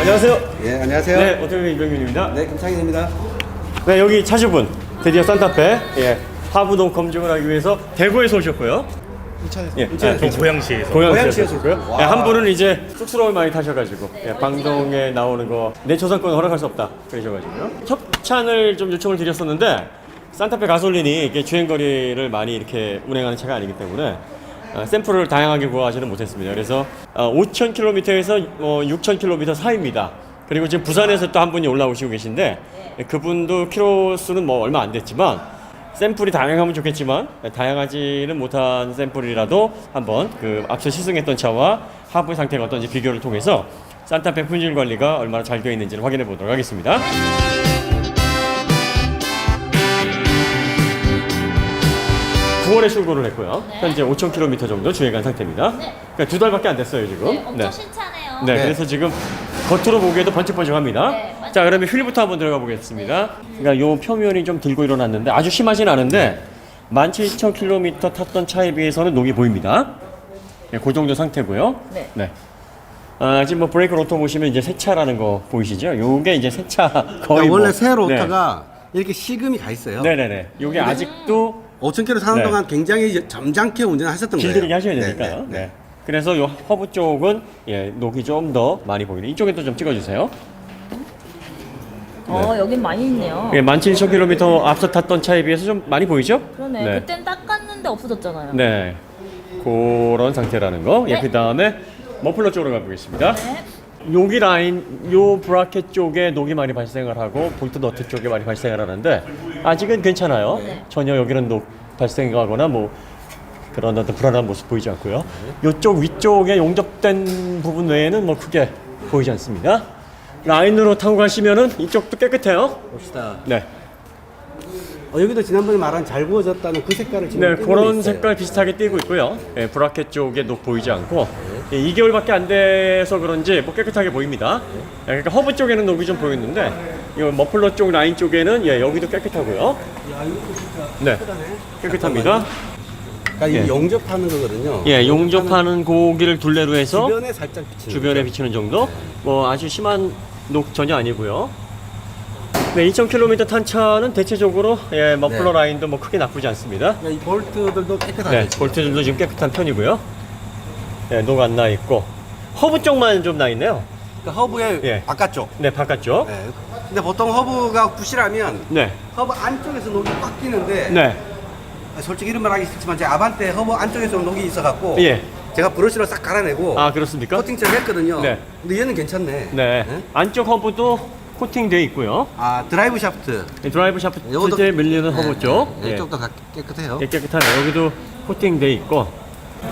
안녕하세요. 예, 안녕하세요. 네, 오토모빌 이병균입니다. 네, 김창희입니다. 네, 여기 차주분 드디어 산타페 하부동 검증을 하기 위해서 대구에서 오셨고요. 인천에서 고양시에서 고양시에서 오셨고요. 오셨고요. 네, 한 분은 이제 쑥스러움을 많이 타셔가지고 방송에 나오는 거 내 저작권 허락할 수 없다 그러셔가지고요. 협찬을 좀 요청을 드렸었는데 산타페 가솔린이 이게 주행거리를 많이 이렇게 운행하는 차가 아니기 때문에 샘플을 다양하게 구하지는 못했습니다. 그래서 5,000km에서 6,000km 사이입니다. 그리고 지금 부산에서 또 한 분이 올라오시고 계신데 그분도 키로수는 뭐 얼마 안 됐지만 샘플이 다양하면 좋겠지만 다양하지는 못한 샘플이라도 한번 그 앞서 시승했던 차와 하부 상태가 어떤지 비교를 통해서 산타페 품질 관리가 얼마나 잘 되어 있는지를 확인해 보도록 하겠습니다. 9월에 출고를 했고요. 현재 5,000km 정도 주행한 상태입니다. 그러니까 2달밖에 안 됐어요 지금. 네, 엄청 신차네요. 네, 그래서 지금 겉으로 보기에도 번쩍번쩍합니다. 네, 맞아요. 자, 그러면 휠부터 한번 들어가 보겠습니다. 그러니까 요 표면이 좀 들고 일어났는데 아주 심하진 않은데 17,000km 탔던 차에 비해서는 녹이 보입니다. 네, 그 정도 상태고요. 네. 지금 뭐 브레이크 로터 보시면 이제 새 차라는 거 보이시죠? 요게 이제 새 차 거의 원래 뭐, 새 로터가 이렇게 시금이 가 있어요. 네네네. 요게 아직도 5,000km 사는 네. 동안 굉장히 점잖게 운전하셨던 거예요. 길들이기 하셔야 되니까요. 네. 그래서 요 허브 쪽은 녹이 좀 더 많이 보이는 이쪽에도 좀 찍어주세요. 여긴 많이 있네요. 17,000km 앞서 탔던 차에 비해서 좀 많이 보이죠? 그러네. 네. 그땐 닦았는데 없어졌잖아요. 네. 그런 상태라는 거. 네. 그 다음에 머플러 쪽으로 가보겠습니다. 네. 여기 라인, 요 브라켓 쪽에 녹이 많이 발생을 하고 볼트 너트 쪽에 많이 발생을 하는데 아직은 괜찮아요. 네. 전혀 여기는 녹 발생하거나 뭐 그런 어떤 불안한 모습 보이지 않고요. 이쪽 위쪽에 용접된 부분 외에는 뭐 크게 보이지 않습니다. 라인으로 타고 가시면은 이쪽도 깨끗해요. 봅시다. 네. 여기도 지난번에 말한 잘 구워졌다는 그 색깔을 지금 네, 띄고 그런 있어요. 색깔 비슷하게 띄고 있고요. 브라켓 쪽에 녹 보이지 않고 2개월밖에 안 돼서 그런지 뭐 깨끗하게 보입니다. 그러니까 허브 쪽에는 녹이 좀 보이는데 이 머플러 쪽 라인 쪽에는 여기도 깨끗하고요. 야, 이것도 진짜 네, 크다네. 깨끗합니다. 그러니까 이 용접하는 거거든요. 용접하는 고기를 둘레로 해서 주변에 살짝 비치는 주변에 거죠. 비치는 정도. 뭐 아주 심한 녹 전혀 아니고요. 네, 2,000km 탄 차는 대체적으로 머플러 네. 라인도 뭐 크게 나쁘지 않습니다. 이 볼트들도 깨끗하죠. 네, 볼트들도 지금 깨끗한 편이고요. 녹 안 나 있고 허브 쪽만 좀 나 있네요. 그러니까 허브의 바깥쪽. 네, 바깥쪽. 네. 근데 보통 허브가 부실하면 네, 허브 안쪽에서 녹이 꽉 끼는데 네, 솔직히 이런 말 하기 싫지만 제 아반떼 허브 안쪽에서 녹이 있어갖고 제가 브러쉬로 싹 갈아내고 그렇습니까? 코팅처럼 했거든요. 네. 근데 얘는 괜찮네. 네, 안쪽 허브도 코팅되어 있고요. 드라이브 샤프트. 드라이브 샤프트에 밀리는 허브 쪽. 이쪽도 깨끗해요. 깨끗하네. 여기도 코팅되어 있고.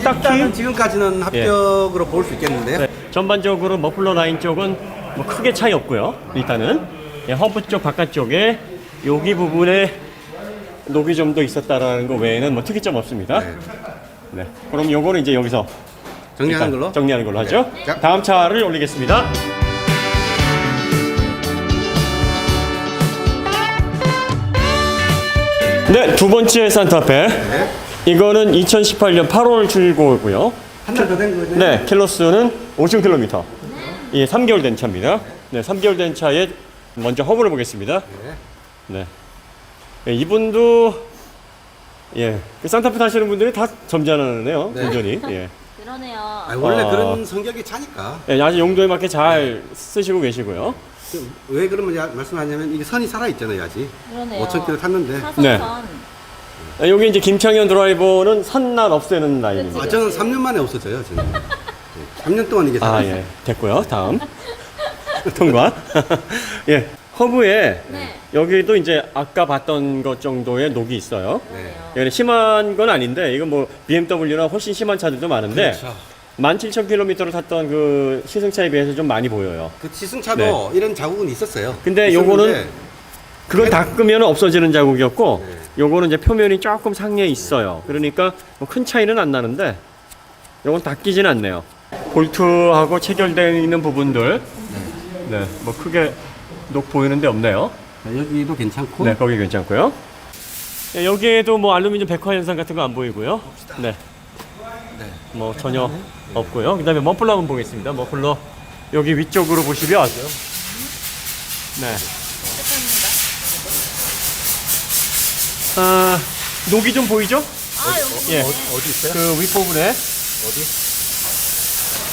일단은 지금까지는 합격으로 볼 수 있겠는데요. 네, 전반적으로 머플러 라인 쪽은 뭐 크게 차이 없고요. 일단은 허브 쪽 바깥쪽에 여기 부분에 녹이 좀 더 있었다라는 거 외에는 뭐 특이점 없습니다. 네. 그럼 요거는 이제 여기서 정리하는 걸로. 정리하는 걸로 하죠. 네. 자. 다음 차를 올리겠습니다. 네, 두 번째 산타페. 이거는 2018년 8월 출고고요. 한 달 더 된 거예요. 네, 킬로수는 5,000km. 3개월 된 차입니다. 네, 3개월 된 차에 먼저 허브를 보겠습니다. 네. 이분도 그 산타페 타시는 분들이 다 점잖으네요. 운전이. 그러네요. 원래 그런 성격이 차니까. 아주 용도에 맞게 잘 쓰시고 계시고요. 왜 그러면 말씀하냐면 이게 선이 살아 있잖아요, 아직. 그러네요. 5,000km 탔는데. 사선선. 여기 이제 김창현 드라이버는 산날 없애는 라인입니다. 저는 3년 만에 없어져요, 저는. 3년 동안 이게 살았어요. 됐고요. 다음. 통과. 허브에 여기도 이제 아까 봤던 것 정도의 녹이 있어요. 심한 건 아닌데 이건 뭐 BMW나 훨씬 심한 차들도 많은데 그렇죠. 17,000km를 탔던 그 시승차에 비해서 좀 많이 보여요. 그 시승차도 이런 자국은 있었어요. 근데 요거는 그걸 닦으면 없어지는 자국이었고 요거는 이제 표면이 조금 상해 있어요. 그러니까 뭐 큰 차이는 안 나는데 요건 닦이진 않네요. 볼트하고 체결되어 있는 부분들 뭐 크게 녹 보이는 데 없네요. 여기도 괜찮고. 네, 거기 괜찮고요. 여기에도 뭐 알루미늄 백화 현상 같은 거 안 보이고요. 네. 뭐 전혀 없고요. 그다음에 머플러 한번 보겠습니다. 머플러 여기 위쪽으로 보시면 네. 녹이 좀 보이죠? 아, 여기. 예. 어디 있어요? 그 윗부분에 어디?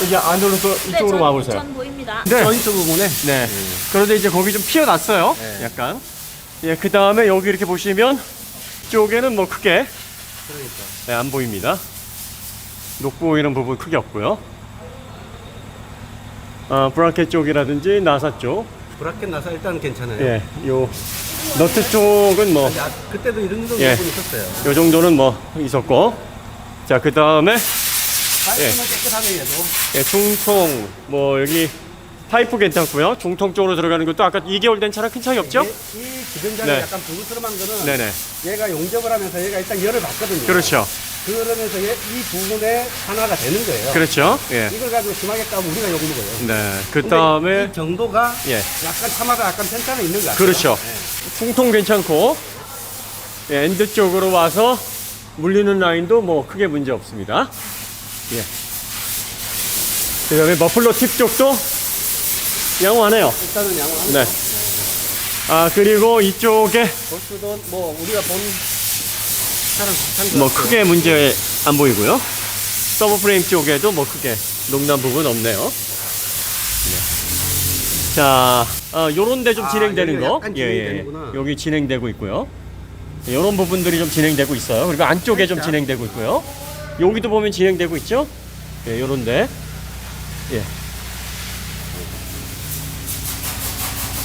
여기 안으로 이쪽으로 와보세요. 전 보입니다. 네. 저쪽 부분에? 네. 그런데 이제 거기 좀 피어났어요. 네. 약간. 예, 그 다음에 여기 이렇게 보시면 쪽에는 뭐 크게 그러니까. 네, 안 보입니다. 녹 보이는 부분 크게 없고요. 브라켓 쪽이라든지 나사 쪽. 브라켓 나사 일단 괜찮아요. 예, 요 너트 쪽은 뭐 야, 그때도 이런 정도 예. 부분 있었어요. 요 정도는 뭐 있었고. 자, 그 다음에 파이프는 깨끗하게 해도. 예, 중통 뭐 여기 파이프 괜찮고요. 중통 쪽으로 들어가는 것도 아까 2개월 된 차랑 큰 차이 없죠? 이 기존장이 네. 약간 부스럼한 거는 네네. 얘가 용접을 하면서 얘가 일단 열을 받거든요. 그렇죠. 그러면서 이 부분에 하나가 되는 거예요. 그렇죠. 예. 이걸 가지고 심하게 까면 우리가 욕 먹어요. 네. 그 근데 다음에 이 정도가 예. 약간 차마다 약간 편차는 있는 것 같아요. 그렇죠. 예. 중통 괜찮고 예, 엔드 쪽으로 와서 물리는 라인도 뭐 크게 문제 없습니다. 예. 그 다음에 머플러 팁 쪽도 양호하네요. 일단은 양호한 네. 그리고 이쪽에 보스도 뭐 우리가 본 차랑 비슷한 것 뭐 같아요. 크게 문제 안 보이고요. 서브 프레임 쪽에도 뭐 크게 녹난 부분 없네요. 네. 자, 요런 데 좀 진행되는 여기가 거. 약간 진행되는구나. 여기 진행되고 있고요. 요런 부분들이 좀 진행되고 있어요. 그리고 안쪽에 좀 살짝. 진행되고 있고요. 여기도 보면 진행되고 있죠? 예, 요런 데. 예.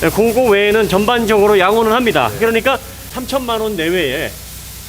네, 그거 외에는 전반적으로 양호는 합니다. 그러니까 3천만 원 내외에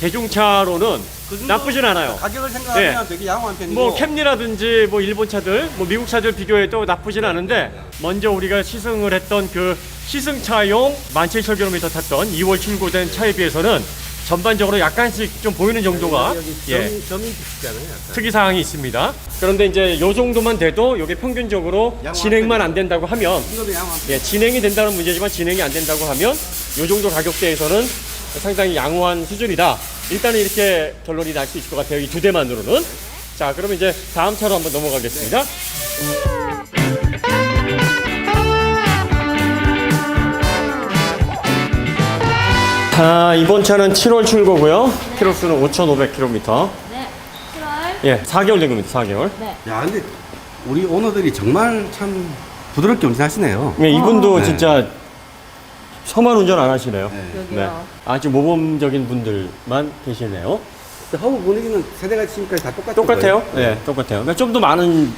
대중차로는 그 정도 나쁘진 않아요. 가격을 생각하면 예. 되게 양호한 편이고. 뭐 캠리라든지 뭐 일본 차들, 뭐 미국 차들 비교해도 나쁘진 않은데 먼저 우리가 시승을 했던 그 시승차용 17,000km 탔던 2월 출고된 차에 비해서는 전반적으로 약간씩 좀 보이는 정도가 여기 예, 점이 비슷하잖아요. 약간. 특이 사항이 있습니다. 그런데 이제 요 정도만 돼도 이게 평균적으로 양호한 진행만 안 된다고 하면 이거도 양호한 편. 예, 진행이 된다는 문제지만 진행이 안 된다고 하면 요 정도 가격대에서는 상당히 양호한 수준이다. 일단은 이렇게 결론이 날 수 있을 것 같아요. 이 두 대만으로는. 자, 그럼 이제 다음 차로 한번 넘어가겠습니다. 이번 차는 7월 출고고요. 키로수는 5,500km. 네. 7월. 예, 4개월 된 겁니다. 4개월. 네. 야, 근데 우리 오너들이 정말 참 부드럽게 운전하시네요. 예, 이분도 네. 진짜 험한 운전 안 하시네요. 네. 여기요. 아주 모범적인 분들만 계시네요. 허브 분위기는 세대가 지금까지 다 똑같아요? 네, 똑같아요. 그러니까 좀 더 많은,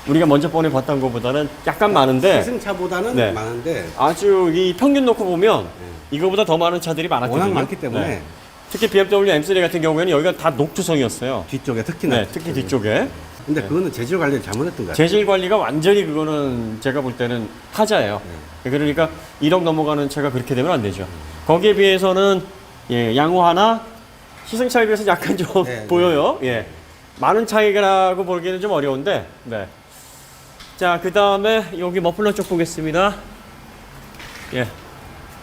우리가 먼저 번에 봤던 것보다는 약간 많은데, 시승차보다는 네. 많은데 아주 이 평균 놓고 보면 이거보다 더 많은 차들이 많았거든요. 워낙 많기 때문에 네. 특히 BMW M3 같은 경우에는 여기가 다 녹투성이었어요. 뒤쪽에 특히나. 네, 특히 뒤쪽에. 근데 그거는 재질 관리를 잘못했던 것 같아요. 재질 관리가 완전히 그거는 제가 볼 때는 하자예요. 그러니까 1억 넘어가는 차가 그렇게 되면 안 되죠. 거기에 비해서는 예, 양호하나 시승차에 비해서 약간 좀 네, 보여요. 예. 많은 차이라고 보기에는 좀 어려운데. 네. 자, 그 다음에 여기 머플러 쪽 보겠습니다. 예.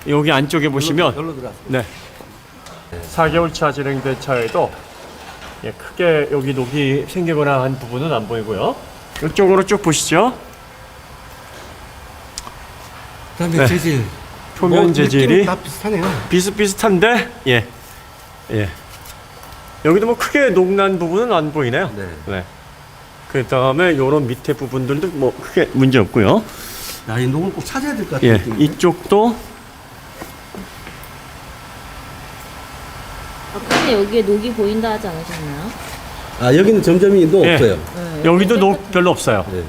여기 안쪽에 보시면 별로 들어왔어요. 네. 4개월 차 진행된 차에도 예, 크게 여기 녹이 생기거나 한 부분은 안 보이고요. 이쪽으로 쭉 보시죠. 그다음에 네. 재질. 표면 뭐 재질이 느낌은 다 비슷하네요. 비슷비슷한데 예. 예. 여기도 뭐 크게 녹난 부분은 안 보이네요. 네. 네. 그 다음에 요런 밑에 부분들도 뭐 크게 문제 없고요. 야, 이 녹을 꼭 찾아야 될 것 같은 예. 느낌인데. 이쪽도 아까 여기에 녹이 보인다 하지 않으셨나요? 아, 여기는 점점이 또 예. 없어요. 네. 여기도 녹 별로 없어요. 네.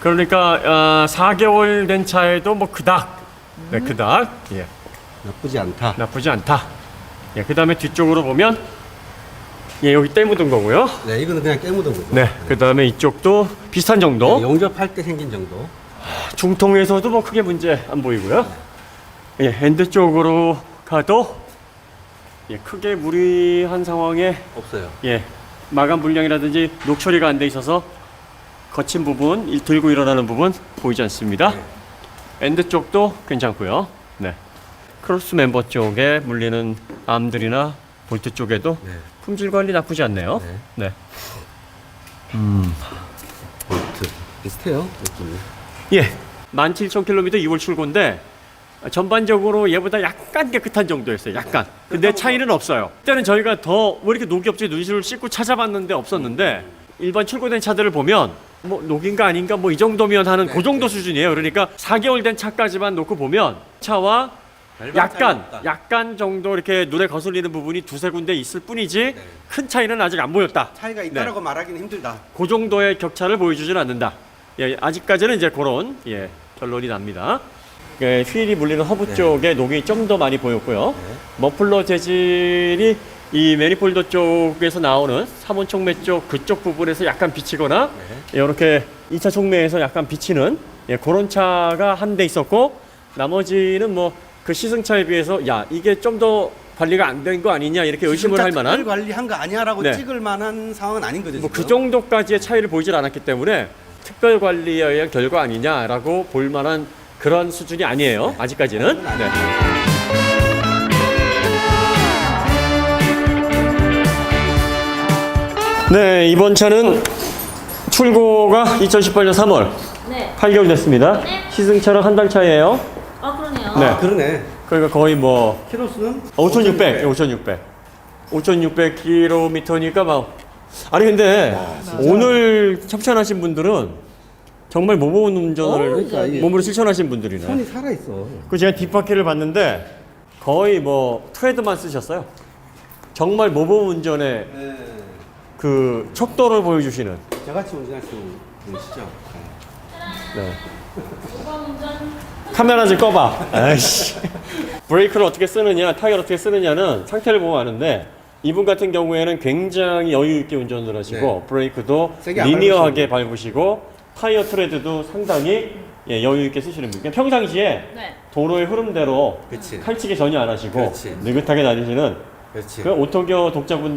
그러니까 4개월 된 차에도 뭐 그닥 네, 그닥 예. 나쁘지 않다. 나쁘지 않다. 예, 그 다음에 뒤쪽으로 보면 예, 여기 때 묻은 거고요. 네, 이거는 그냥 깨묻은 거죠. 네, 그 다음에 이쪽도 비슷한 정도. 네, 용접할 때 생긴 정도. 중통에서도 뭐 크게 문제 안 보이고요. 예, 핸드 쪽으로 가도 예, 크게 무리한 상황에 없어요. 예, 마감 불량이라든지 녹 처리가 안 돼 있어서 거친 부분, 들고 일어나는 부분 보이지 않습니다. 네. 엔드 쪽도 괜찮고요. 네. 크로스 멤버 쪽에 물리는 암들이나 볼트 쪽에도 네. 품질 관리 나쁘지 않네요. 네. 네. 볼트. 비슷해요, 느낌이. 예. 17,000km 2월 출고인데 전반적으로 얘보다 약간 깨끗한 정도였어요. 약간. 근데 차이는 없어요. 그때는 저희가 더 왜 이렇게 녹이 없지 눈시를 씻고 찾아봤는데 없었는데 일반 출고된 차들을 보면 뭐 녹인가 아닌가 뭐 이 정도면 하는 그 정도 수준이에요. 그러니까 4개월 된 차까지만 놓고 보면 차와 약간 정도 이렇게 눈에 거슬리는 부분이 두세 군데 있을 뿐이지 큰 차이는 아직 안 보였다. 차이가 있다라고 말하기는 힘들다. 그 정도의 격차를 보여주지는 않는다. 예, 아직까지는 이제 그런 결론이 납니다. 휠이 물리는 허브 쪽에 녹이 좀 더 많이 보였고요. 머플러 재질이 이 매니폴더 쪽에서 나오는 3원 촉매 쪽 그쪽 부분에서 약간 비치거나 이렇게 2차 촉매에서 약간 비치는 그런 차가 한 대 있었고 나머지는 뭐 그 시승차에 비해서 야 이게 좀 더 관리가 안 된 거 아니냐 이렇게 의심을 할 만한 특별 관리한 거 아니야라고 찍을 만한 상황은 아닌 거죠. 뭐 그 정도까지의 차이를 보이질 않았기 때문에 특별 관리에 의한 결과 아니냐라고 볼 만한 그런 수준이 아니에요. 아직까지는. 네, 이번 차는 출고가 2018년 3월. 네. 8개월 됐습니다. 네. 시승차랑 한 달 차이에요. 아, 그러네요. 네. 아, 그러네. 그러니까 거의 뭐 키로수는 5,600. 5,600km니까 막 아니 근데 오늘 협찬하신 분들은 정말 모범 운전을 그러니까 몸으로 실천하신 분들이네. 손이 살아 있어. 그 제가 뒷바퀴를 봤는데 거의 뭐 트레드만 쓰셨어요. 정말 모범 운전의 그 척도를 보여주시는. 저같이 운전하시는 분이시죠? 네. 카메라 좀 꺼봐. 아이씨. 브레이크를 어떻게 쓰느냐, 타이어를 어떻게 쓰느냐는 상태를 보면 아는데 이분 같은 경우에는 굉장히 여유 있게 운전을 하시고 브레이크도 세게 안 리니어하게 밟으시고 타이어 트레드도 상당히 여유 있게 쓰시는 분. 그냥 평상시에 도로의 흐름대로 그치. 칼치기 전혀 안 하시고 그렇지. 느긋하게 다니시는 그렇지. 그 오토기어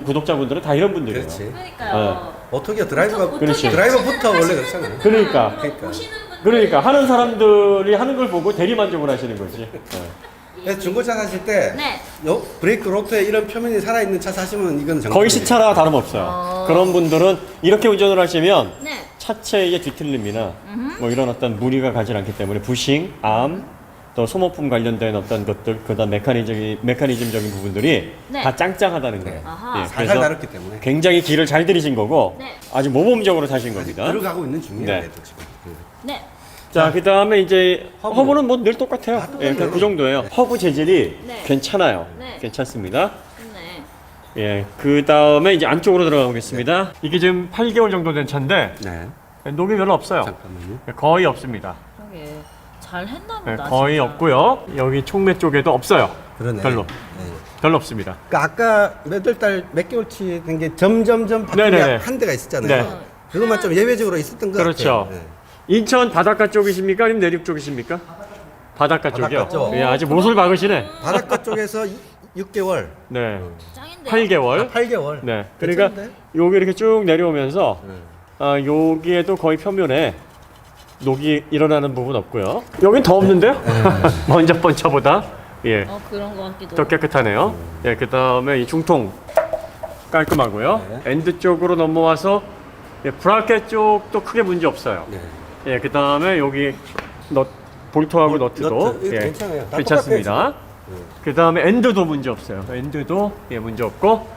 구독자분들은 다 이런 분들이에요. 그렇지. 그러니까요. 오토기어 드라이버가 그렇지. 드라이버부터 원래 그렇잖아요. 그러니까 보시는 분들 그러니까 하는 사람들이 하는 걸 보고 대리 만족을 하시는 거지. 그래서 중고차 사실 때 네. 브레이크 로터에 이런 표면이 살아있는 차 사시면 이건 정답이에요. 거의 시차라 다름없어요. 그런 분들은 이렇게 운전을 하시면 네. 차체의 뒤틀림이나 뭐 이런 어떤 무리가 가지 않기 때문에 부싱, 암, 또 소모품 관련된 어떤 것들, 그다음 메커니즘적인 부분들이 네. 다 짱짱하다는 거예요. 아하. 예, 살살 그래서 다뤘기 때문에 굉장히 길을 잘 들이신 거고 네. 아주 모범적으로 사신 겁니다. 들어가고 있는 중이에요. 네. 얘도 지금. 네. 자, 그 다음에 이제 허브. 허브는 뭐 늘 똑같아요. 예, 그냥 그 정도예요. 허브 재질이 네. 괜찮아요. 네. 괜찮습니다. 네. 예, 그 다음에 이제 안쪽으로 들어가 보겠습니다. 이게 지금 8개월 정도 된 차인데 네. 녹이 별로 없어요. 잠깐만요. 거의 없습니다. 그러게. 잘 했나 예, 보다. 거의 진짜. 없고요. 여기 촉매 쪽에도 없어요. 그러네. 별로. 네. 별로 없습니다. 그러니까 아까 몇 개월치 된 게 점점점 네네네. 바뀌는 한 대가 있었잖아요. 네. 그것만 좀 예외적으로 있었던 것 그렇죠. 같아요. 네. 인천 바닷가 쪽이십니까? 아니면 내륙 쪽이십니까? 바닷가 쪽이요. 바닷가 쪽. 예, 아직 못을 박으시네. 바닷가 쪽에서 6개월, 네. 짱인데. 8개월. 8개월. 네. 그러니까 괜찮은데? 여기 이렇게 쭉 내려오면서 여기에도 거의 표면에 녹이 일어나는 부분 없고요. 여긴 더 없는데요? 먼저 번차보다 예, 그런 거 같기도. 더 깨끗하네요. 예, 그 다음에 이 중통 깔끔하고요. 엔드 쪽으로 넘어와서 브라켓 쪽도 크게 문제 없어요. 네. 예, 그 다음에 여기 볼트하고 너트도 너트, 이거 예, 괜찮아요. 다 괜찮습니다. 그 다음에 엔드도 문제 없어요. 엔드도 문제 없고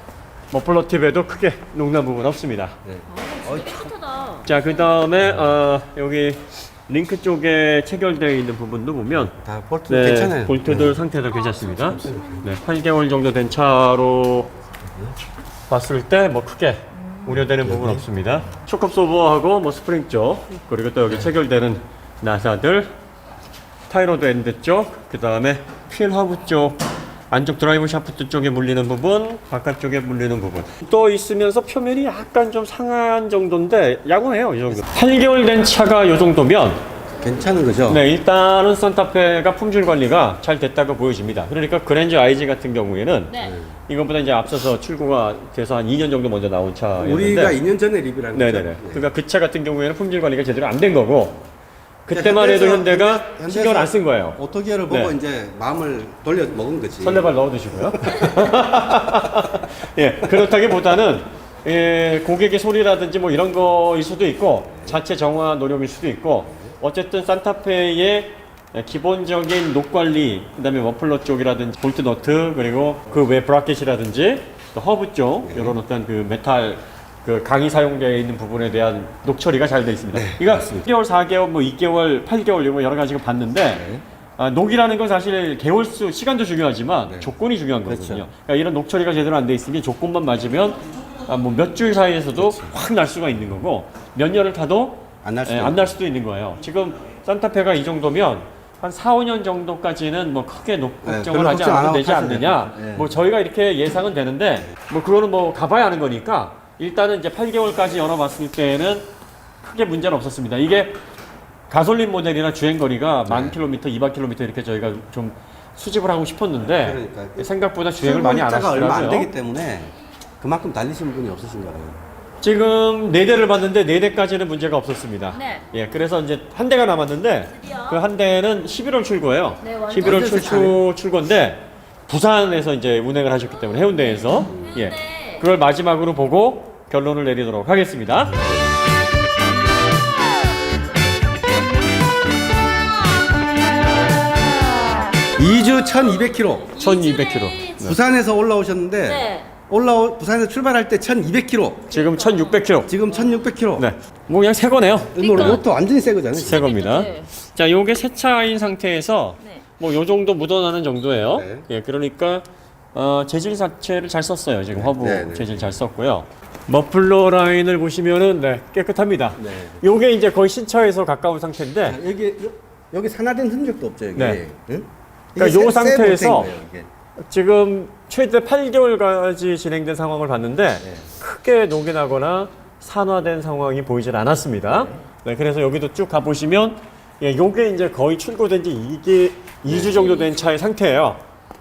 머플러 팁에도 크게 녹난 부분 없습니다. 네. 깨끗하다. 자, 그 다음에 여기 링크 쪽에 체결되어 있는 부분도 보면 다 볼트 괜찮아요. 볼트들 상태도 괜찮습니다. 네, 8개월 정도 된 차로 봤을 때 뭐 크게 우려되는 부분 없습니다. 초컵 소버하고 뭐 스프링 쪽 그리고 또 여기 체결되는 나사들 타이로드 엔드 쪽, 그 다음에 휠 허브 쪽 안쪽 드라이브 샤프트 쪽에 물리는 부분, 바깥쪽에 물리는 부분 또 있으면서 표면이 약간 좀 상한 정도인데 양호해요. 이 정도 8개월 된 차가 이 정도면 괜찮은 거죠? 네, 일단은 산타페가 품질 관리가 잘 됐다고 보여집니다. 그러니까 그랜저 IG 같은 경우에는 네. 이것보다 이제 앞서서 출고가 돼서 한 2년 정도 먼저 나온 차였는데 우리가 2년 전에 리뷰를 한 거죠? 네네네. 그러니까 그 차 같은 경우에는 품질 관리가 제대로 안 된 거고 그때만 해도 현대가 신경을 안 쓴 거예요. 오토기어를 보고 네. 이제 마음을 돌려 먹은 거지. 설레발 넣어두시고요. 예, 그렇다기보다는 고객의 소리라든지 뭐 이런 거일 수도 있고 자체 정화 노력일 수도 있고 어쨌든 산타페의 기본적인 녹 관리, 그다음에 머플러 쪽이라든지 볼트 너트, 그리고 그 외 브라켓이라든지 또 허브 쪽 이런 어떤 그 메탈 그 강이 사용되어 있는 부분에 대한 녹 처리가 잘 되어 있습니다. 그러니까 3개월, 4개월, 뭐 2개월, 8개월 이런 여러 가지가 봤는데 녹이라는 건 사실 개월 수 시간도 중요하지만 조건이 중요한 거거든요. 그러니까 이런 녹 처리가 제대로 안 돼 있으면 조건만 맞으면 뭐 몇 주일 사이에서도 확 날 수가 있는 거고 몇 년을 타도 안 날 수도 있는 거예요. 지금 산타페가 이 정도면 한 4, 5년 정도까지는 뭐 크게 걱정을 하지 않아도 되지 않느냐. 뭐 저희가 이렇게 예상은 되는데 뭐 그거는 뭐 가봐야 하는 거니까 일단은 이제 8개월까지 열어봤을 때는 크게 문제는 없었습니다. 이게 가솔린 모델이나 주행거리가 10,000km, 20,000km 이렇게 저희가 좀 수집을 하고 싶었는데 그러니까 생각보다 주행을 많이 안 출고자가 얼마 안 하시더라고요. 되기 때문에 그만큼 달리신 분이 없으신 거예요. 지금 4대를 봤는데 4대까지는 문제가 없었습니다. 네. 예, 그래서 이제 한 대가 남았는데 드디어. 그 한 대는 11월 출고예요. 네, 완전 11월 출고인데 부산에서 이제 운행을 하셨기 때문에 해운대에서 예, 그걸 마지막으로 보고 결론을 내리도록 하겠습니다. 2주 1,200km. 1,200km. 부산에서 올라오셨는데 네. 부산에서 출발할 때 1,200km. 지금 1,600km. 지금 1,600km. 네, 뭐 그냥 새 거네요. 이것도 완전히 새 거잖아요. 새 겁니다. 네. 자, 요게 새 차인 상태에서 네. 뭐 요 정도 묻어나는 정도예요. 네. 예, 그러니까 재질 자체를 잘 썼어요. 지금 허브 네, 네. 재질 잘 썼고요. 머플러 라인을 보시면은 네, 깨끗합니다. 네. 요게 이제 거의 신차에서 가까운 상태인데 여기 산화된 흔적도 없죠, 여기. 네. 응? 그러니까 이게 요 새 상태에서 모델인 거예요, 이게. 지금 최대 8개월까지 진행된 상황을 봤는데 크게 녹이 나거나 산화된 상황이 보이질 않았습니다. 네, 그래서 여기도 쭉 가보시면 예, 요게 이제 거의 출고된 지 이게 2주 정도 된 차의 상태예요.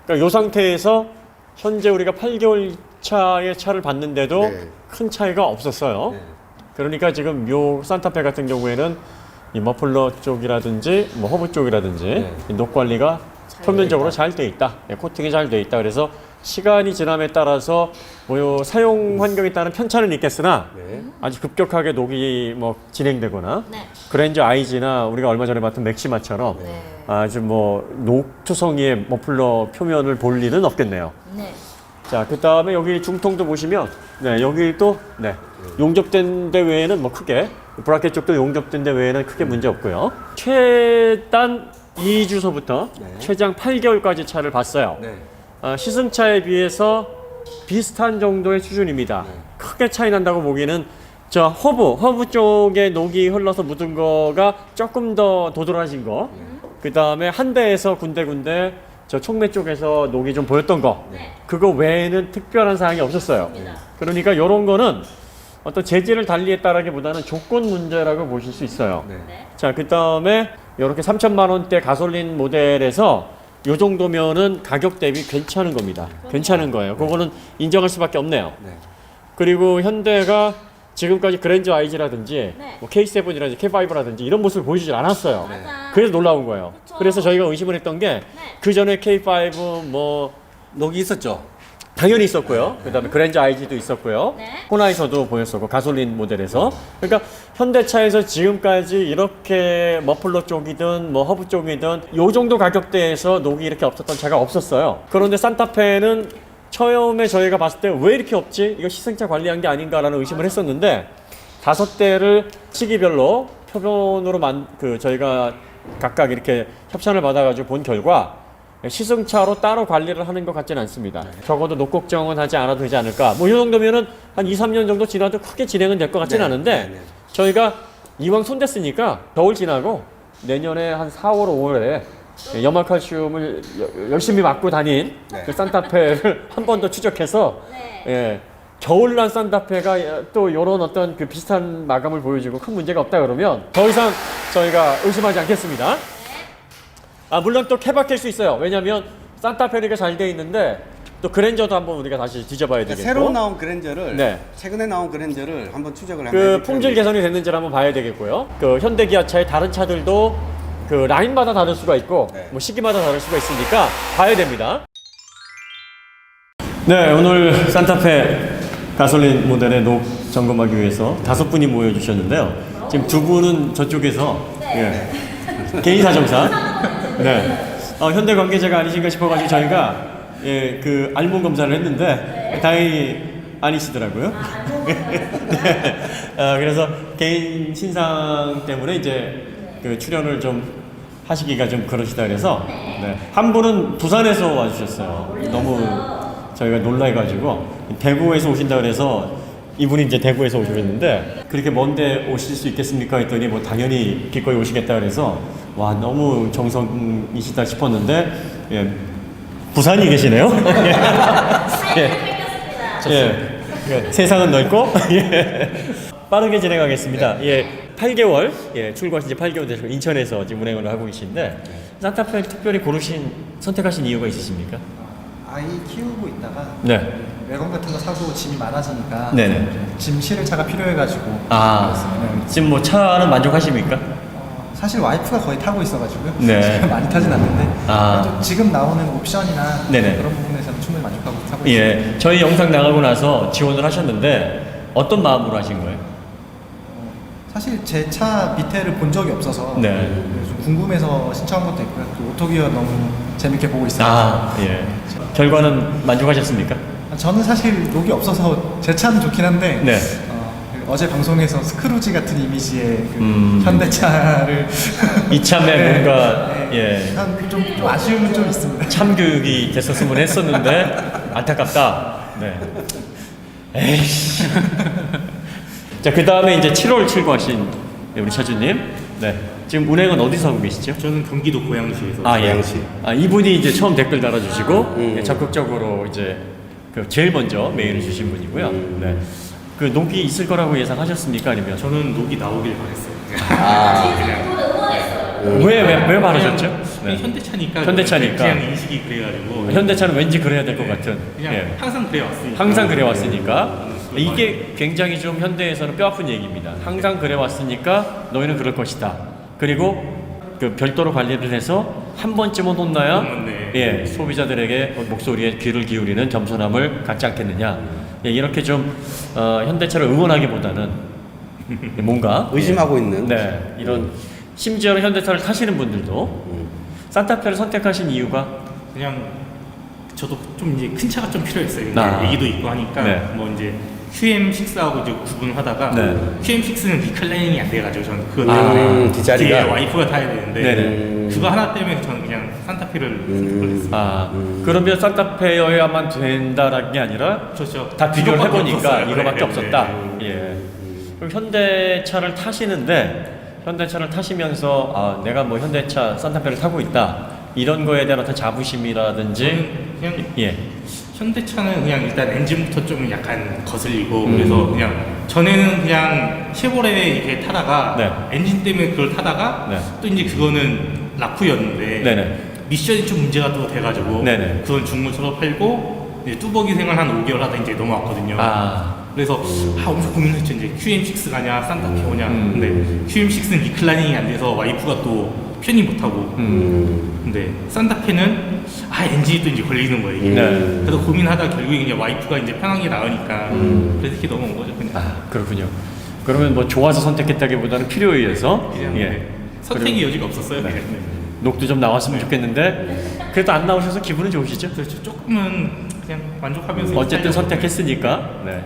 그러니까 요 상태에서 현재 우리가 8개월 차의 차를 봤는데도 네. 큰 차이가 없었어요. 네. 그러니까 지금 요 산타페 같은 경우에는 이 머플러 쪽이라든지 뭐 허브 쪽이라든지 이 녹 관리가 표면적으로 잘 돼 있다. 예, 코팅이 잘 돼 있다. 그래서 시간이 지남에 따라서 뭐 사용 환경에 따른 편차는 있겠으나 네. 아주 급격하게 녹이 뭐 진행되거나 네. 그랜저 아이지나 우리가 얼마 전에 봤던 맥시마처럼 네. 아주 뭐 녹투성이의 머플러 표면을 볼 일은 없겠네요. 네. 자, 그 다음에 여기 중통도 보시면 네, 여기 또 네, 용접된 데 외에는 뭐 크게 브라켓 쪽도 용접된 데 외에는 크게 문제 없고요. 최단 2주서부터 최장 8개월까지 차를 봤어요. 네. 시승차에 비해서 비슷한 정도의 수준입니다. 크게 차이 난다고 보기에는 저 허브 쪽에 녹이 흘러서 묻은 거가 조금 더 도드라진 거. 그 다음에 한 대에서 군데군데 저 촉매 쪽에서 녹이 좀 보였던 거. 그거 외에는 특별한 사항이 없었어요. 그러니까 이런 거는 어떤 재질을 달리했다라기보다는 조건 문제라고 보실 수 있어요. 네. 자, 그 다음에 이렇게 3,000만 원대 가솔린 모델에서 요 정도면은 가격 대비 괜찮은 겁니다. 괜찮은 거예요. 그거는 인정할 수밖에 없네요. 네. 그리고 현대가 지금까지 그랜저 아이지라든지 네. 뭐 K7이라든지 K5라든지 이런 모습을 보여주질 않았어요. 맞아. 그래서 놀라운 거예요. 그쵸. 그래서 저희가 의심을 했던 게 그 전에 K5 뭐 녹이 있었죠. 당연히 있었고요. 그다음에 그랜저 아이지도 있었고요. 네. 호나에서도 보였었고 가솔린 모델에서. 그러니까 현대차에서 지금까지 이렇게 머플러 쪽이든 뭐 허브 쪽이든 요 정도 가격대에서 녹이 이렇게 없었던 차가 없었어요. 그런데 산타페는 처음에 저희가 봤을 때 왜 이렇게 없지? 이거 시승차 관리한 게 아닌가라는 의심을 했었는데 5대를 시기별로 표본으로 저희가 각각 이렇게 협찬을 받아가지고 본 결과 시승차로 따로 관리를 하는 것 같지는 않습니다. 적어도 녹 걱정은 하지 않아도 되지 않을까. 뭐 이 정도면은 한 2, 3년 정도 지나도 크게 진행은 될 것 같지는 않은데 저희가 이왕 손댔으니까 겨울 지나고 내년에 한 4월, 5월에 염화칼슘을 열심히 맞고 다닌 그 산타페를 한 번 더 추적해서 예, 겨울난 산타페가 또 이런 어떤 그 비슷한 마감을 보여주고 큰 문제가 없다 그러면 더 이상 저희가 의심하지 않겠습니다. 물론 또 케바케일 수 있어요. 왜냐면 산타페가 잘 돼 있는데 또 그랜저도 한번 우리가 다시 뒤져봐야 되겠고 새로 나온 그랜저를 네. 최근에 나온 그랜저를 한번 추적을 그 하면 품질 개선이 됐는지를 한번 봐야 되겠고요. 그 현대 기아차의 다른 차들도 그 라인마다 다를 수가 있고 뭐 시기마다 다를 수가 있으니까 봐야 됩니다. 네, 오늘 산타페 가솔린 모델의 녹 점검하기 위해서 5분이 모여주셨는데요. 지금 2분은 저쪽에서 예. 개인 사정상. 네. 현대 관계자가 아니신가 싶어가지고 저희가 예, 그 알몸 검사를 했는데 다행히 아니시더라고요. 네. 그래서 개인 신상 때문에 이제 그 출연을 좀 하시기가 좀 그러시다 그래서 네. 한 분은 부산에서 와주셨어요. 너무 저희가 놀라가지고 대구에서 오신다 그래서 이분이 이제 대구에서 오셨는데 그렇게 먼데 오실 수 있겠습니까 했더니 뭐 당연히 기꺼이 오시겠다 그래서 와 너무 정성이시다 싶었는데 예, 부산이 계시네요. 예. 예. 예. 세상은 넓고 예. 빠르게 진행하겠습니다. 예. 8개월 예, 출고하신 지 8개월 되시고 인천에서 지금 운행을 하고 계신데 산타페 특별히 선택하신 이유가 있으십니까? 아이 키우고 있다가 네. 외건 같은 거 사고 짐이 많아지니까 네네. 짐 실을 차가 필요해가지고 아 지금 뭐 차는 만족하십니까? 사실 와이프가 거의 타고 있어가지고요. 네. 제가 많이 타진 않는데 아. 그래도 지금 나오는 옵션이나 네네. 그런 부분에서는 충분히 만족하고 타고 있습니다. 예, 저희 영상 나가고 나서 지원을 하셨는데 어떤 마음으로 하신 거예요? 사실 제 차 밑에를 본 적이 없어서 네. 좀 궁금해서 신청한 것도 있고요. 또 오토기어 너무 재밌게 보고 있어요. 아, 예. 결과는 만족하셨습니까? 저는 사실 녹이 없어서 제 차는 좋긴 한데 네. 어제 방송에서 스크루지 같은 이미지의 그 현대차를 이참에 뭔가 네. 예. 좀 아쉬움은 좀 있습니다. 참교육이 됐었으면 했었는데 안타깝다. 네. 에이씨. 자, 그 다음에 이제 7월 출고하신 우리 차주님. 네. 지금 운행은 어디서 하고 계시죠? 저는 경기도 고양시에서. 아, 예. 고양시. 이분이 이제 처음 댓글 달아주시고 예, 적극적으로 이제 그 제일 먼저 메일을 주신 분이고요. 네. 그 녹이 있을 거라고 예상하셨습니까? 아니면 저는 녹이 나오길 바랬어요. 아, 왜 말하셨죠? 그냥 현대차니까. 현대차니까. 그냥 인식이 그래가지고. 현대차는 왠지 그래야 될 것 같은. 그냥 예. 항상 그래왔으니까. 항상 그래왔으니까 이게 굉장히 좀 현대에서는 뼈아픈 얘기입니다. 항상 그래왔으니까 너희는 그럴 것이다. 그리고 그 별도로 관리를 해서 한 번쯤은 혼나야 네. 예, 소비자들에게 목소리에 귀를 기울이는 겸손함을 갖지 않겠느냐. 예, 이렇게 좀 현대차를 응원하기보다는 뭔가 의심하고 있는. 네, 이런 심지어는 현대차를 타시는 분들도 산타페를 선택하신 이유가 그냥 저도 좀 이제 큰 차가 좀 필요했어요. 아. 애기도 있고 하니까 네. 뭐 이제 QM6하고 이제 구분하다가 네. QM6는 리클라이닝이 안 돼가지고 저는 그거 아. 때문에 뒷자리가? 뒤에 와이프가 타야 되는데 네네. 그거 하나 때문에 저는 그냥 산타페를 선택을 했어요. 그러면 산타페여야만 된다라는 게 아니라 그렇죠. 다 비교를 이거밖에 해보니까 없었어요. 이거밖에 네, 없었다. 네. 예. 그럼 현대차를 타시는데 현대차를 타시면서 내가 뭐 현대차 산타페를 타고 있다 이런 거에 대한 어떤 자부심이라든지 저는 그냥 예. 현대차는 그냥 일단 엔진부터 좀 약간 거슬리고 그래서 그냥 전에는 그냥 쉐보레 이렇게 타다가 네. 엔진 때문에 그걸 타다가 네. 또 이제 그거는 라쿠였는데 네네. 미션이 좀 문제가 또 돼가지고 네네. 그건 중고차로 팔고 이제 뚜벅이 생활 한 5개월 하다 이제 넘어왔거든요. 그래서 엄청 고민했죠. 이제 QM6 가냐 산타페 오냐. 근데 QM6는 리클라이닝이 안 돼서 와이프가 또 편히 못하고 근데 산타페는 엔진이 또 이제 걸리는 거예요. 이게. 네. 그래서 고민하다 결국에 이제 와이프가 이제 편한 게 나으니까 그래서 이렇게 넘어온 거죠. 그냥. 그렇군요. 그러면 뭐 좋아서 선택했다기보다는 필요에 의해서 그냥 예. 네. 선택의 여지가 없었어요. 네. 그냥. 녹도 좀 나왔으면 좋겠는데 그래도 안 나오셔서 기분은 좋으시죠? 그렇죠. 조금은 그냥 만족하면서 어쨌든 살려고. 선택했으니까. 네.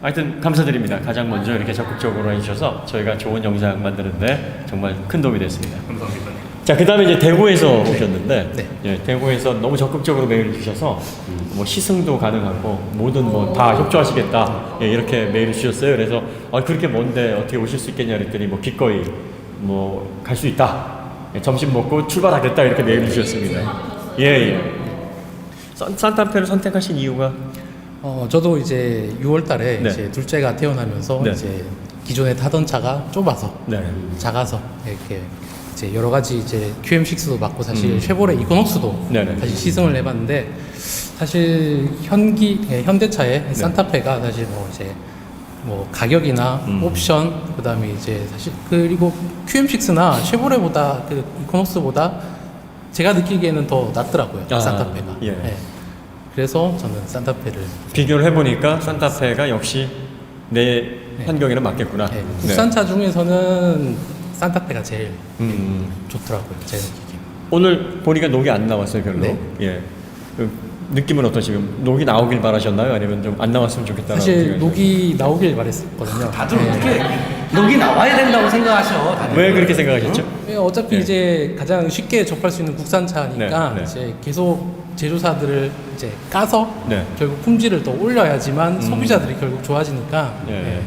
하여튼 감사드립니다. 가장 먼저 이렇게 적극적으로 해주셔서 저희가 좋은 영상 만드는데 정말 큰 도움이 됐습니다. 감사합니다. 자, 그 다음에 이제 대구에서 오셨는데, 네. 예, 대구에서 너무 적극적으로 메일을 주셔서 뭐 시승도 가능하고 뭐든 뭐 다 협조하시겠다 예, 이렇게 메일을 주셨어요. 그래서 그렇게 먼데 어떻게 오실 수 있겠냐 그랬더니 뭐 기꺼이 뭐 갈 수 있다. 예, 점심 먹고 출발하겠다 이렇게 메일을 주셨습니다. 예, 예. 산타페를 선택하신 이유가 저도 이제 6월 달에 네. 이제 둘째가 태어나면서 네. 이제 기존에 타던 차가 좁아서 네. 작아서 이렇게 이제 여러 가지 이제 QM6도 받고 사실 쉐보레 이코녹스도 네네. 사실 시승을 해봤는데 사실 현대차의 네. 산타페가 사실 뭐 이제 뭐 가격이나 옵션 그다음에 이제 사실 그리고 QM6나 쉐보레보다 그 이코녹스보다 제가 느끼기에는 더 낫더라고요. 산타페가. 예. 네. 그래서 저는 산타페를 비교를 해보니까 산타페가 역시 내 환경에는 맞겠구나. 국산차 중에서는 산타페가 제일 좋더라고요. 제 느끼기. 오늘 보니까 녹이 안 나왔어요, 별로. 네. 예. 그 느낌은 어떠시고 녹이 나오길 바라셨나요? 아니면 좀 안 나왔으면 좋겠다는 사실 녹이 나오길 바랬거든요. 다들 어떻게 녹이 나와야 된다고 생각하셔. 다들. 왜 그렇게 생각하셨죠? 어차피 네. 이제 가장 쉽게 접할 수 있는 국산차니까 네, 네. 이제 계속 제조사들을 이제 까서 네. 결국 품질을 더 올려야지만 소비자들이 결국 좋아지니까 네. 네.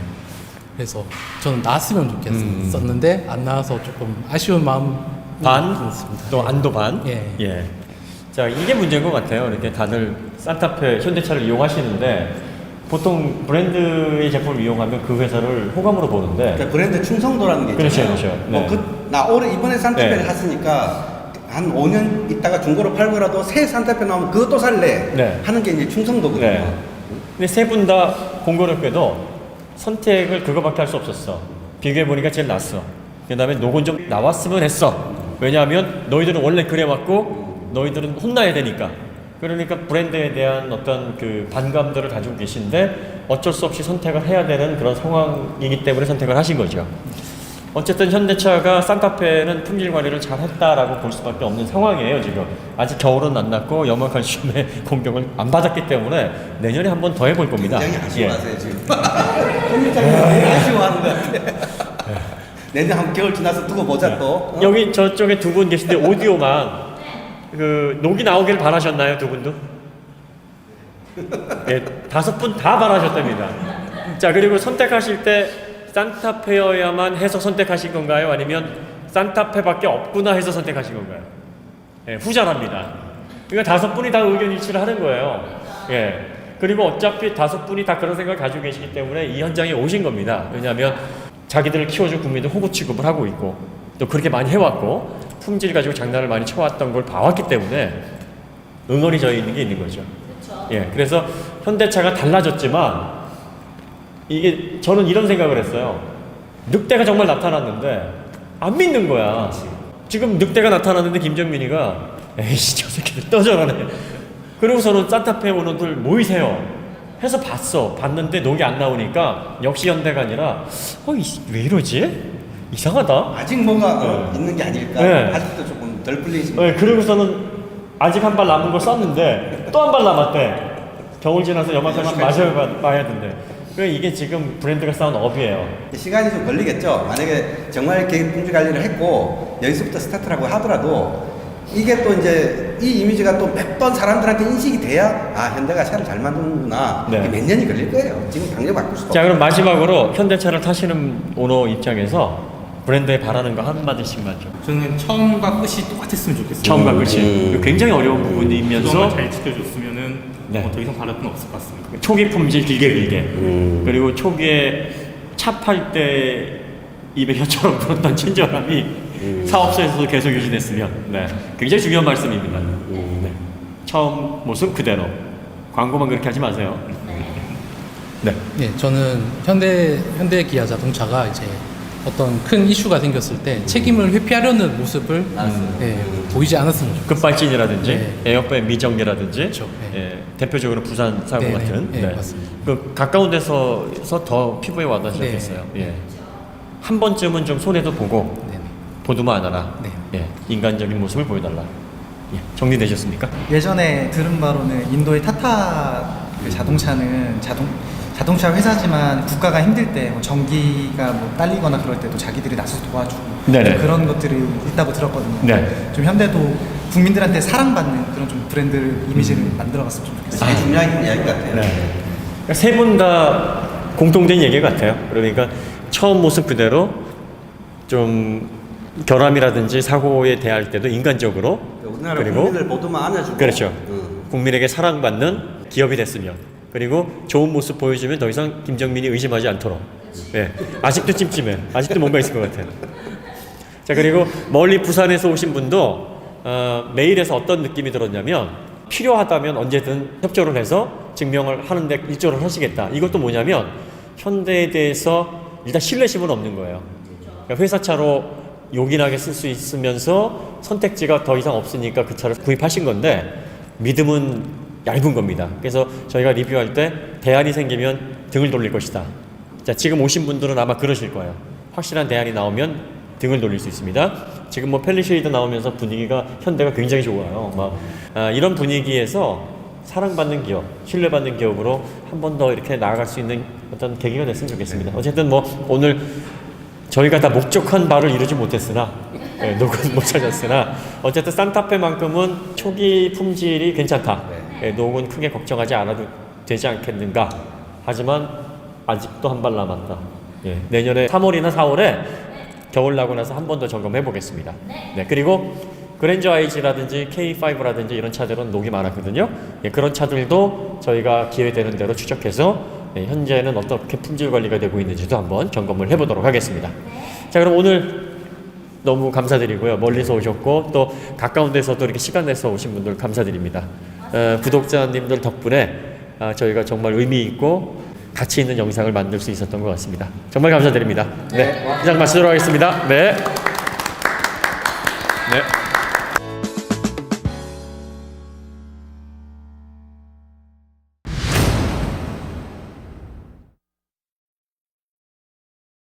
그래서 저는 나왔으면 좋겠었는데 안 나와서 조금 아쉬운 마음 반, 있습니다. 또 안도 반. 예. 자, 이게 문제인 것 같아요. 이렇게 다들 산타페, 현대차를 이용하시는데 보통 브랜드의 제품을 이용하면 그 회사를 호감으로 보는데. 그러니까 브랜드 충성도라는 게 있잖아요. 그렇죠, 그렇죠. 네. 나 올해 이번에 산타페를 네. 샀으니까 한 5년 있다가 중고로 팔고라도 새 산타페 나오면 그것도 살래 네. 하는 게 이제 충성도거든요. 네. 근데 세 분 다 공교롭게도 선택을 그거밖에 할 수 없었어. 비교해보니까 제일 낫어. 그 다음에 녹은 좀 나왔으면 했어. 왜냐하면 너희들은 원래 그래왔고 너희들은 혼나야 되니까. 그러니까 브랜드에 대한 어떤 그 반감들을 가지고 계신데 어쩔 수 없이 선택을 해야 되는 그런 상황이기 때문에 선택을 하신 거죠. 어쨌든 현대차가 산타페는 품질 관리를 잘 했다라고 볼 수밖에 없는 상황이에요, 지금. 아직 겨울은 안 났고 염화칼슘의 공격을 안 받았기 때문에 내년에 한 번 더 해볼 겁니다. 굉장히 예. 아쉬워하세요 지금. 컴퓨터가 아쉬워하는 것 같아. 내년 한 겨울 지나서 두고 보자 또. 어? 여기 저쪽에 두 분 계신데 오디오만 그 녹이 나오길 바라셨나요, 두 분도? 예, 5분 다 바라셨답니다. 자, 그리고 선택하실 때 산타페여야만 해서 선택하신 건가요? 아니면 산타페밖에 없구나 해서 선택하신 건가요? 예, 후자랍니다. 그러니까 5분이 다 의견 일치를 하는 거예요. 예. 그리고 어차피 5분이 다 그런 생각을 가지고 계시기 때문에 이 현장에 오신 겁니다. 왜냐하면 자기들을 키워준 국민들 호구 취급을 하고 있고 또 그렇게 많이 해왔고 품질 가지고 장난을 많이 쳐왔던 걸 봐왔기 때문에 응어리 져 있는 게 있는 거죠. 그렇죠. 예, 그래서 현대차가 달라졌지만 이게 저는 이런 생각을 했어요. 늑대가 정말 나타났는데 안 믿는 거야. 지금 늑대가 나타났는데 김정민이가 에이씨 저 새끼들 떠져라네. 그러고서는 산타페 오너들 모이세요 해서 봤는데 녹이 안 나오니까 역시 현대가 아니라 왜 이러지? 이상하다. 아직 뭐가 네. 있는 게 아닐까. 네. 아직도 조금 덜 풀리지. 네, 그러고서는 아직 한 발 남은 걸 썼는데 또 한 발 남았대. 겨울 지나서 염화칼슘 마셔봐야 된대. 그러니까 이게 지금 브랜드가 쌓은 업이에요. 시간이 좀 걸리겠죠. 만약에 정말 이렇게 품질 관리를 했고 여기서부터 스타트라고 하더라도 이게 또 이제 이 이미지가 또 몇 번 사람들한테 인식이 돼야 아 현대가 차를 잘 만드는구나. 네. 이게 몇 년이 걸릴 거예요. 지금 당장 바꿀 수가 자, 없어요. 그럼 마지막으로 현대차를 타시는 오너 입장에서 브랜드에 바라는 거 한마디씩만 좀. 저는 처음과 끝이 똑같았으면 좋겠어요. 처음과 끝이 굉장히 어려운 부분이면서 그동안 잘 지켜줬으면은 네. 더 이상 바랄 건 없을 것 같습니다. 초기 품질 길게 그리고 초기에 차 팔 때 입에 혀처럼 불었던 친절함이 사업소에서도 계속 유지됐으면 네. 굉장히 중요한 말씀입니다. 네. 처음 모습 그대로 광고만 그렇게 하지 마세요. 네. 네, 저는 현대 기아 자동차가 이제 어떤 큰 이슈가 생겼을 때 책임을 회피하려는 모습을 보이지 않았으면 좋겠어요. 급발진이라든지 네. 에어백 미정리라든지 그렇죠. 네. 예, 대표적으로 부산 사고 네, 같은 네, 맞습니다. 그 가까운 데서 더 피부에 와닿으셨겠어요. 예. 한 번쯤은 좀 손해도 보고 네. 보도만 안 하라. 네. 예, 인간적인 모습을 보여달라. 예, 정리되셨습니까? 예전에 들은 바로는 인도의 타타 그 자동차는 자동차 회사지만 국가가 힘들 때 뭐 전기가 뭐 딸리거나 그럴 때도 자기들이 나서서 도와주고 네네. 그런 것들이 있다고 들었거든요. 네. 좀 현대도 국민들한테 사랑받는 그런 좀 브랜드 이미지를 만들어갔으면 좀 좋겠어요. 제일 중요한 이야기 같아요. 네. 세 분 다 공통된 얘기 같아요. 그러니까 처음 모습 그대로 좀 결함이라든지 사고에 대할 때도 인간적으로 우리나라 그리고 국민을 모두만 안아주고 그렇죠. 국민에게 사랑받는 기업이 됐으면 그리고 좋은 모습 보여주면 더 이상 김정민이 의심하지 않도록. 예, 아직도 찜찜해. 아직도 뭔가 있을 것 같아요. 자, 그리고 멀리 부산에서 오신 분도 메일에서 어떤 느낌이 들었냐면 필요하다면 언제든 협조를 해서 증명을 하는데 일조를 하시겠다. 이것도 뭐냐면 현대에 대해서 일단 신뢰심은 없는 거예요. 그러니까 회사차로 요긴하게 쓸 수 있으면서 선택지가 더 이상 없으니까 그 차를 구입하신 건데 믿음은 얇은 겁니다. 그래서 저희가 리뷰할 때 대안이 생기면 등을 돌릴 것이다. 자, 지금 오신 분들은 아마 그러실 거예요. 확실한 대안이 나오면 등을 돌릴 수 있습니다. 지금 뭐 펠리쉐이드 나오면서 분위기가 현대가 굉장히 좋아요. 이런 분위기에서 사랑받는 기업, 신뢰받는 기업으로 한 번 더 이렇게 나아갈 수 있는 어떤 계기가 됐으면 좋겠습니다. 어쨌든 뭐 오늘 저희가 다 목적한 바를 이루지 못했으나 녹은 못 찾았으나 어쨌든 산타페만큼은 초기 품질이 괜찮다. 녹은 크게 걱정하지 않아도 되지 않겠는가. 하지만 아직도 한 발 남았다. 내년에 3월이나 4월에 겨울 나고 나서 한 번 더 점검해 보겠습니다. 그리고 그랜저 IG라든지 K5라든지 이런 차들은 녹이 많았거든요. 그런 차들도 저희가 기회되는 대로 추적해서 현재는 어떻게 품질 관리가 되고 있는지도 한번 점검을 해보도록 하겠습니다. 자, 그럼 오늘 너무 감사드리고요. 멀리서 오셨고 또 가까운 데서도 이렇게 시간 내서 오신 분들 감사드립니다. 구독자님들 덕분에 저희가 정말 의미 있고 가치 있는 영상을 만들 수 있었던 것 같습니다. 정말 감사드립니다. 이상 마치도록 하겠습니다. 네.